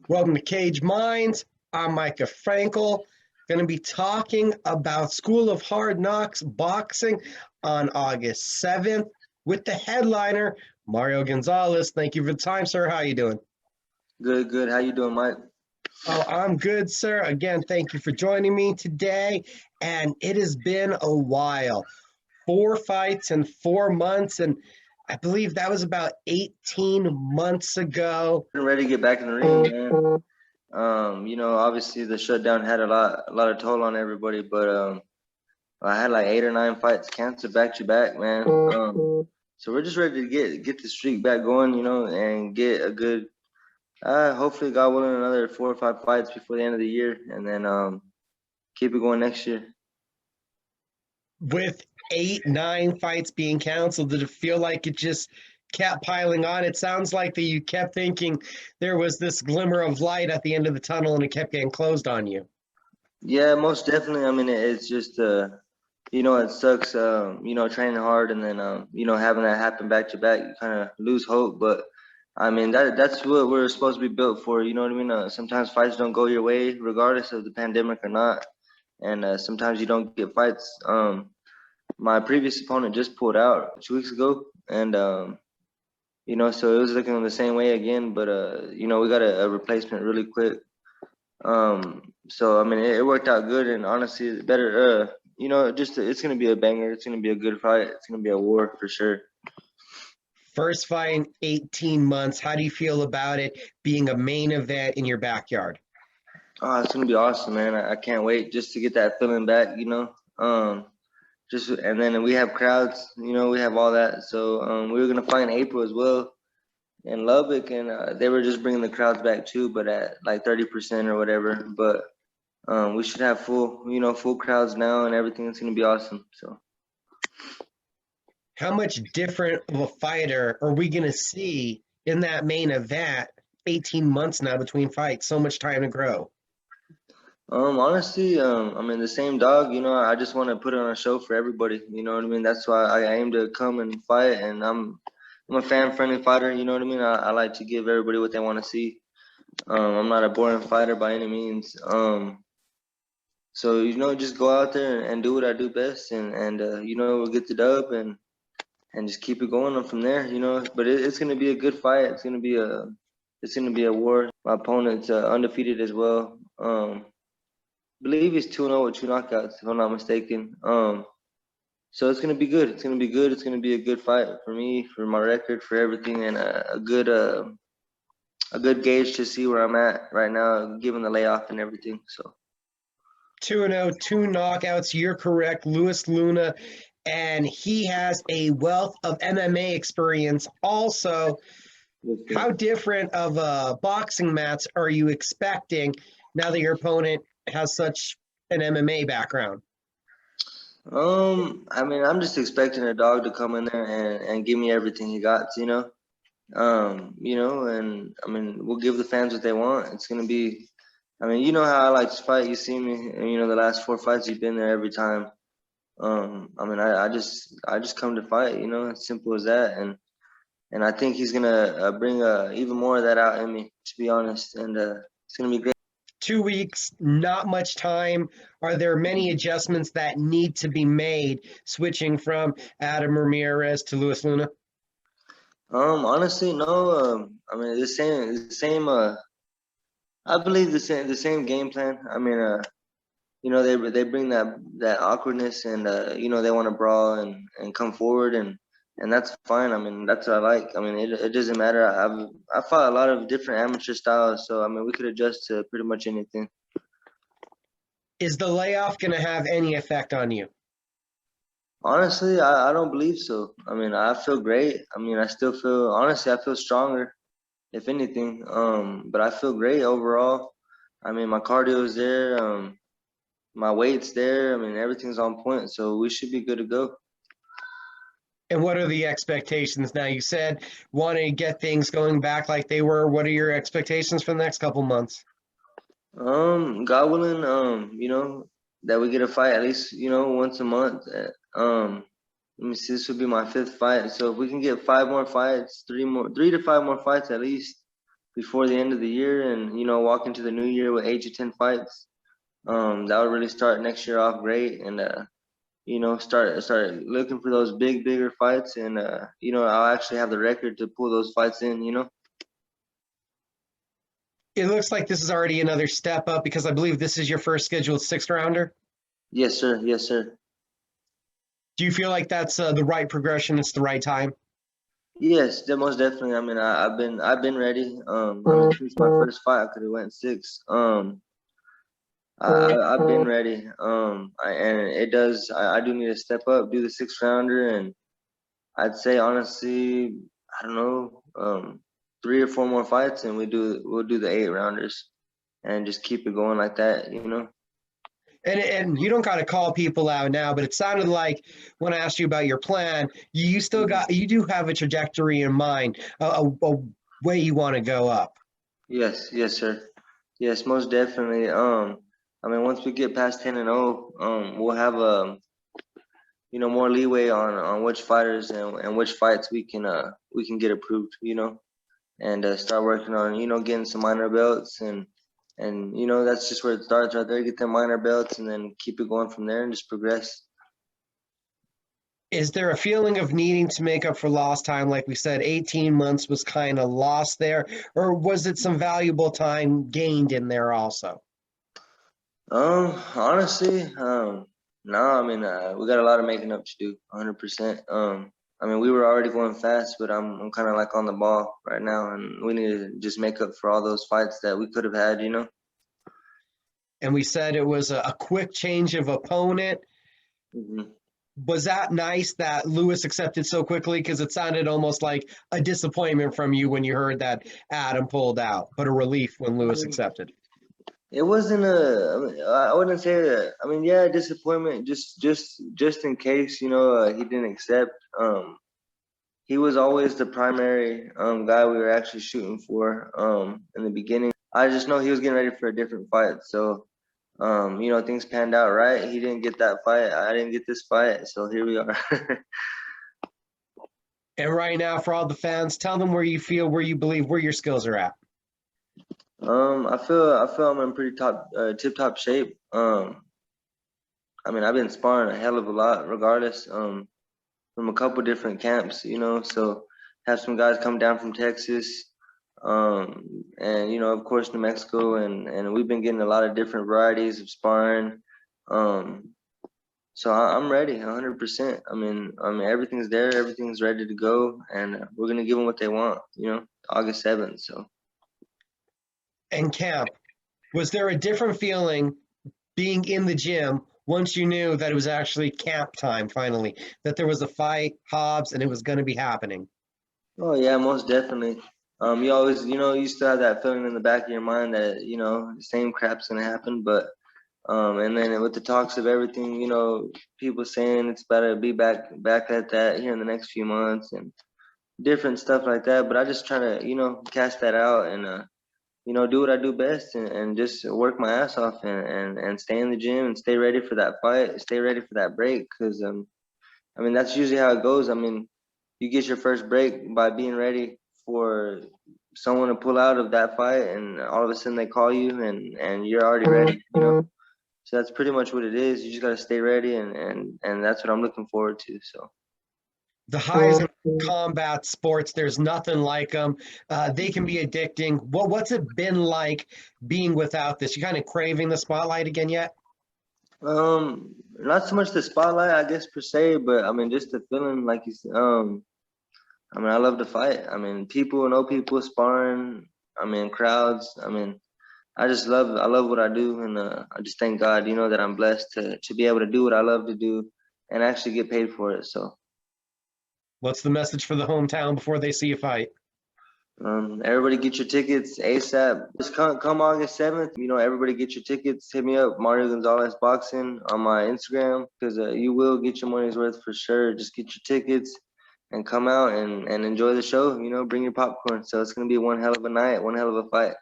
Welcome to Cage Minds. I'm Micah Frankel. Going to be talking about School of Hard Knocks boxing on August 7th with the headliner, Mario Gonzalez. Thank you for the time, sir. How you doing? Good, good. How you doing, Mike? Oh, I'm good, sir. Again, thank you for joining me today. And it has been a while. 4 fights in 4 months, and I believe that was about 18 months ago. Getting ready to get back in the ring, man. Obviously the shutdown had a lot of toll on everybody, but I had like 8 or 9 fights canceled back to back, man. So we're just ready to get the streak back going, and get a good. Hopefully, God willing, another 4 or 5 fights before the end of the year, and then keep it going next year. With 8, 9 fights being canceled, did it feel like it just kept piling on? It sounds like that you kept thinking there was this glimmer of light at the end of the tunnel and it kept getting closed on you. Yeah, most definitely. I mean, it's just it sucks. Training hard and then having that happen back to back, you kind of lose hope. But I mean, that's what we're supposed to be built for. You know what I mean? Sometimes fights don't go your way, regardless of the pandemic or not, and sometimes you don't get fights. My previous opponent just pulled out 2 weeks ago, and so it was looking the same way again. But we got a replacement really quick. So I mean, it worked out good, and honestly, better. It's gonna be a banger. It's gonna be a good fight. It's gonna be a war for sure. First fight in 18 months. How do you feel about it being a main event in your backyard? Oh, it's gonna be awesome, man. I can't wait just to get that feeling back. And then we have crowds. We have all that. So we were gonna fight in April as well in Lubbock, and they were just bringing the crowds back too, but at like 30% or whatever. But we should have full crowds now, and everything. It's gonna be awesome. So. How much different of a fighter are we going to see in that main event? 18 months now between fights, so much time to grow. Honestly, I mean the same dog. I just want to put on a show for everybody. You know what I mean? That's why I aim to come and fight, and I'm a fan-friendly fighter. You know what I mean? I like to give everybody what they want to see. I'm not a boring fighter by any means. So just go out there and do what I do best, and we'll get the dub and just keep it going on from there. But it's gonna be a good fight. It's gonna be a war. My opponent's undefeated as well. Believe he's 2-0 with 2 knockouts, if I'm not mistaken. So it's gonna be good. It's gonna be good. It's gonna be a good fight for me, for my record, for everything, and a good gauge to see where I'm at right now, given the layoff and everything. So 2-0, 2 knockouts. You're correct, Luis Luna, and he has a wealth of MMA experience. Also, how different of a boxing match are you expecting now that your opponent has such an MMA background? I mean, I'm just expecting a dog to come in there and give me everything he got. And I mean, we'll give the fans what they want. It's gonna be. I mean, you know how I like to fight. You see me, and the last 4 fights, you've been there every time. I mean, I just come to fight. It's simple as that. And I think he's gonna bring even more of that out in me, to be honest. And it's gonna be great. 2 weeks, not much time. Are there many adjustments that need to be made switching from Adam Ramirez to Luis Luna? Honestly, no. I mean, the same. I believe the same game plan. I mean, they bring that awkwardness, and they want to brawl and come forward, and that's fine. I mean, that's what I like. I mean, it doesn't matter. I fought a lot of different amateur styles, so I mean, we could adjust to pretty much anything. Is the layoff going to have any effect on you? Honestly, I don't believe so. I mean, I feel great. I mean, I feel stronger, if anything. But I feel great overall. I mean, my cardio is there. My weight's there. I mean, everything's on point, so we should be good to go. And what are the expectations now? You said wanting to get things going back like they were. What are your expectations for the next couple months? God willing, that we get a fight at least, once a month. Let me see, this would be my 5th fight. So if we can get 5 more fights, 3 to 5 more fights at least, before the end of the year, and walk into the new year with 8 to 10 fights. That would really start next year off great, and start looking for those bigger fights, and I'll actually have the record to pull those fights in. It looks like this is already another step up because I believe this is your first scheduled sixth rounder. Yes, sir. Yes, sir. Do you feel like that's the right progression? It's the right time? Yes, most definitely. I mean, I've been ready. Since my first fight, I could have went six. I've been ready. And it does. I do need to step up, do the 6 rounder, and I'd say honestly, I don't know, 3 or 4 more fights, and we'll do the 8 rounders, and just keep it going like that. And you don't got to call people out now, but it sounded like when I asked you about your plan, you do have a trajectory in mind, a way you want to go up. Yes, yes, sir. Yes, most definitely. I mean, once we get past 10-0, we'll have more leeway on which fighters and which fights we can get approved. And start working on getting some minor belts, and that's just where it starts right there. Get them minor belts, and then keep it going from there, and just progress. Is there a feeling of needing to make up for lost time? Like we said, 18 months was kind of lost there, or was it some valuable time gained in there also? Honestly, no. I mean, we got a lot of making up to do, 100%. I mean, we were already going fast, but I'm kind of like on the ball right now, and we need to just make up for all those fights that we could have had. And we said it was a quick change of opponent. Mm-hmm. Was that nice that Lewis accepted so quickly? Because it sounded almost like a disappointment from you when you heard that Adam pulled out, but a relief when Lewis accepted. It wasn't I mean, I wouldn't say that. I mean, yeah, disappointment. Just in case, he didn't accept. He was always the primary guy we were actually shooting for in the beginning. I just know he was getting ready for a different fight. So, things panned out right. He didn't get that fight. I didn't get this fight. So here we are. And right now, for all the fans, tell them where you believe where your skills are at. I feel I'm in pretty tip top shape. I mean, I've been sparring a hell of a lot, regardless. From a couple different camps, so have some guys come down from Texas, and of course New Mexico, and we've been getting a lot of different varieties of sparring. So I'm ready, 100%. I mean, everything's there, everything's ready to go, and we're gonna give them what they want. August 7th. So. And camp, was there a different feeling being in the gym once you knew that it was actually camp time finally, that there was a fight, Hobbs, and it was going to be happening? Oh yeah, most definitely. You always, you still have that feeling in the back of your mind that the same crap's gonna happen, but and then with the talks of everything, people saying it's better to be back at that here in the next few months and different stuff like that. But I just try to cast that out and do what I do best, and just work my ass off, and stay in the gym and stay ready for that fight, stay ready for that break, because I mean, that's usually how it goes. I mean, you get your first break by being ready for someone to pull out of that fight, and all of a sudden they call you, and you're already ready. So that's pretty much what it is. You just got to stay ready, and that's what I'm looking forward to. So. The highs in combat sports, there's nothing like them. They can be addicting. What's it been like being without this? You kind of craving the spotlight again yet? Not so much the spotlight, I guess, per se, but I mean, just the feeling, like you said. I mean, I love to fight. I mean, people know people sparring. I mean, crowds. I mean, I love what I do, and I just thank God, that I'm blessed to be able to do what I love to do, and actually get paid for it. So. What's the message for the hometown before they see you fight? Everybody get your tickets ASAP. Just come August 7th. Everybody get your tickets. Hit me up, Mario Gonzalez Boxing, on my Instagram, because you will get your money's worth for sure. Just get your tickets and come out and enjoy the show. Bring your popcorn. So it's going to be one hell of a night, one hell of a fight.